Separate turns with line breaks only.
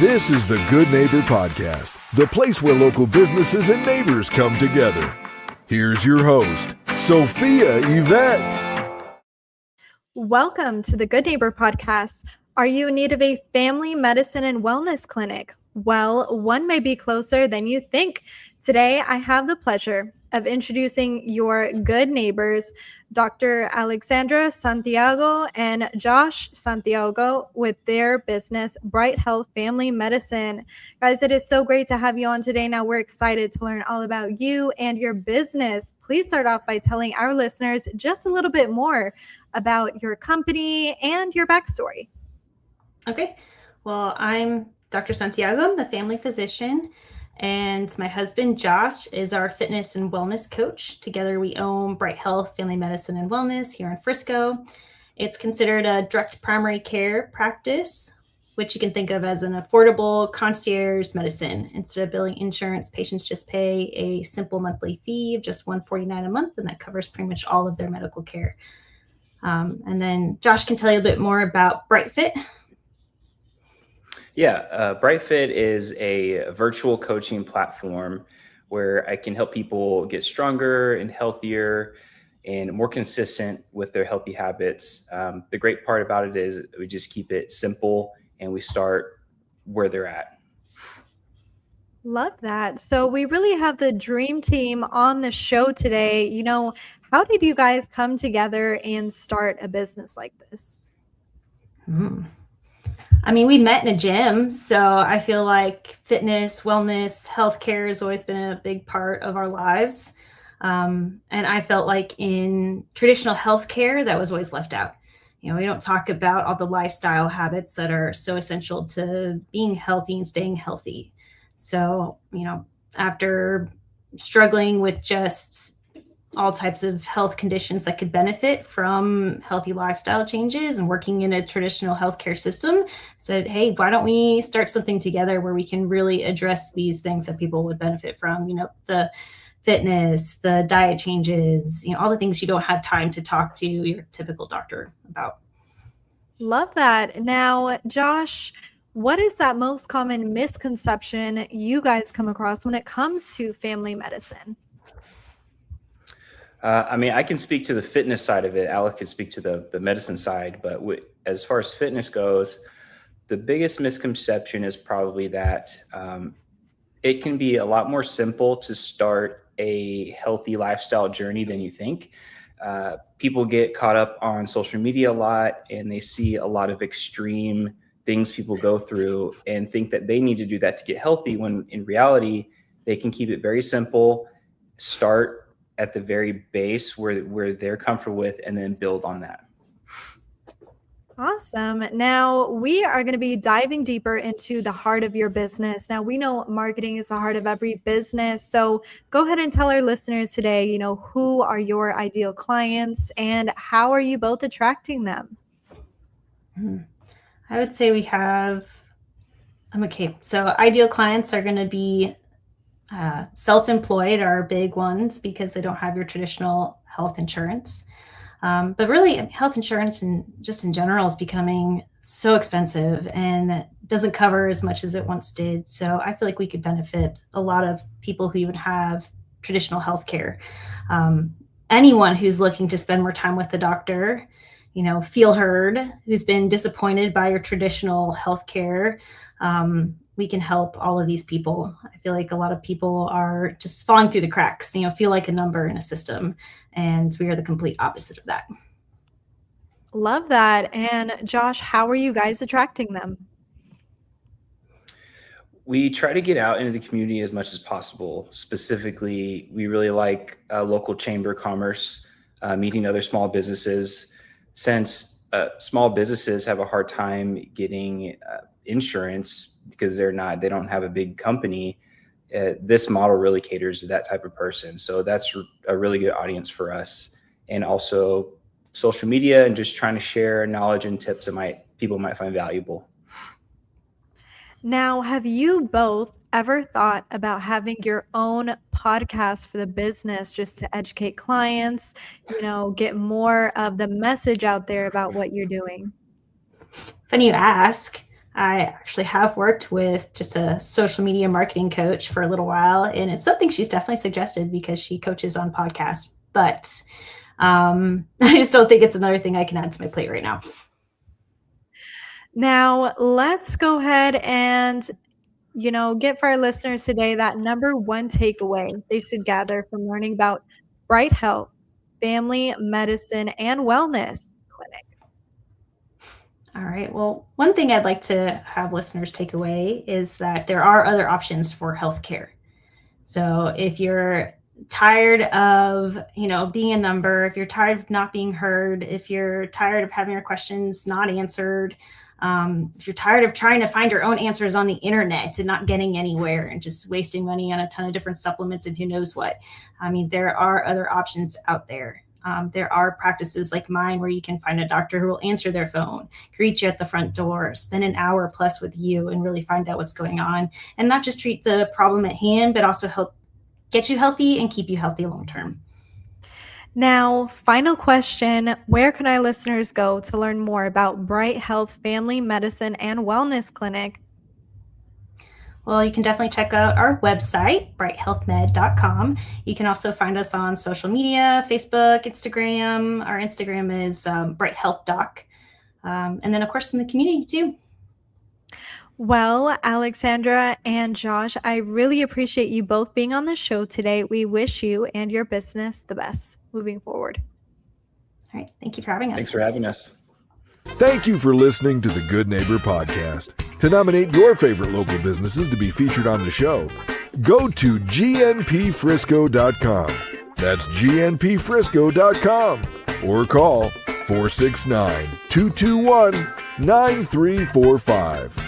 This is the Good Neighbor Podcast, the place where local businesses and neighbors come together. Here's your host, Sophia Yvette.
Welcome to the Good Neighbor Podcast. Are you in need of a family medicine and wellness clinic? Well, one may be closer than you think. Today, I have the pleasure of introducing your good neighbors, Dr. Alexandra Santiago and Josh Santiago, with their business, BrightHEALTH Family Medicine. Guys, it is so great to have you on today. Now we're excited to learn all about you and your business. Please start off by telling our listeners just a little bit more about your company and your backstory.
Okay, well, I'm Dr. Santiago. I'm the family physician, and my husband, Josh, is our fitness and wellness coach. Together, we own BrightHEALTH Family Medicine and Wellness here in Frisco. It's considered a direct primary care practice, which you can think of as an affordable concierge medicine. Instead of billing insurance, patients just pay a simple monthly fee of just $149 a month, and that covers pretty much all of their medical care. And then Josh can tell you a bit more about BrightFit.
Yeah, BrightFit is a virtual coaching platform where I can help people get stronger and healthier and more consistent with their healthy habits. The great part about it is we just keep it simple and we start where they're at.
Love that. So we really have the dream team on the show today. You know, how did you guys come together and start a business like this?
I mean, we met in a gym, so I feel like fitness, wellness, healthcare has always been a big part of our lives. And I felt like in traditional healthcare, that was always left out. You know, we don't talk about all the lifestyle habits that are so essential to being healthy and staying healthy. So, you know, after struggling with just all types of health conditions that could benefit from healthy lifestyle changes and working in a traditional healthcare system, said, hey, why don't we start something together where we can really address these things that people would benefit from, you know, the fitness, the diet changes, you know, all the things you don't have time to talk to your typical doctor about.
Love that. Now, Josh, what is that most common misconception you guys come across when it comes to family medicine?
I mean, I can speak to the fitness side of it. Alec can speak to the medicine side. But as far as fitness goes, the biggest misconception is probably that it can be a lot more simple to start a healthy lifestyle journey than you think. People get caught up on social media a lot, and they see a lot of extreme things people go through and think that they need to do that to get healthy, when in reality, they can keep it very simple, start at the very base where they're comfortable with, and then build on that.
Awesome. Now we are going to be diving deeper into the heart of your business. Now we know marketing is the heart of every business. So go ahead and tell our listeners today, you know, who are your ideal clients and how are you both attracting them?
I would say we have, so ideal clients are going to be self-employed are big ones because they don't have your traditional health insurance. But really, health insurance and just in general is becoming so expensive and doesn't cover as much as it once did. So I feel like we could benefit a lot of people who even have traditional health care. Anyone who's looking to spend more time with the doctor, you know, feel heard, who's been disappointed by your traditional health care. We can help all of these people. I feel like a lot of people are just falling through the cracks, you know, feel like a number in a system, and we are the complete opposite of that.
Love that. And Josh, how are you guys attracting them?
We try to get out into the community as much as possible. Specifically, we really like local chamber commerce, meeting other small businesses, since small businesses have a hard time getting insurance because they don't have a big company. This model really caters to that type of person. So that's a really good audience for us. And also social media and just trying to share knowledge and tips that people might find valuable.
Now, have you both ever thought about having your own podcast for the business just to educate clients, you know, get more of the message out there about what you're doing?
Funny you ask. I actually have worked with just a social media marketing coach for a little while, and it's something she's definitely suggested because she coaches on podcasts. But I just don't think it's another thing I can add to my plate right now.
Now, let's go ahead and, get for our listeners today that number one takeaway they should gather from learning about Bright Health, Family Medicine, and Wellness Clinic.
All right. Well, one thing I'd like to have listeners take away is that there are other options for healthcare. So if you're tired of, being a number, if you're tired of not being heard, if you're tired of having your questions not answered, if you're tired of trying to find your own answers on the internet and not getting anywhere and just wasting money on a ton of different supplements and who knows what, there are other options out there. There are practices like mine where you can find a doctor who will answer their phone, greet you at the front door, spend an hour plus with you and really find out what's going on, and not just treat the problem at hand, but also help get you healthy and keep you healthy long term.
Now, final question, where can our listeners go to learn more about Bright Health Family Medicine and Wellness Clinic?
Well, you can definitely check out our website, brighthealthmed.com. You can also find us on social media, Facebook, Instagram. Our Instagram is brighthealthdoc. And then, of course, in the community, too.
Well, Alexandra and Josh, I really appreciate you both being on the show today. We wish you and your business the best moving forward.
All right. Thank you for having us.
Thanks for having us.
Thank you for listening to the Good Neighbor Podcast. To nominate your favorite local businesses to be featured on the show, go to gnpfrisco.com. That's gnpfrisco.com or call 469-221-9345.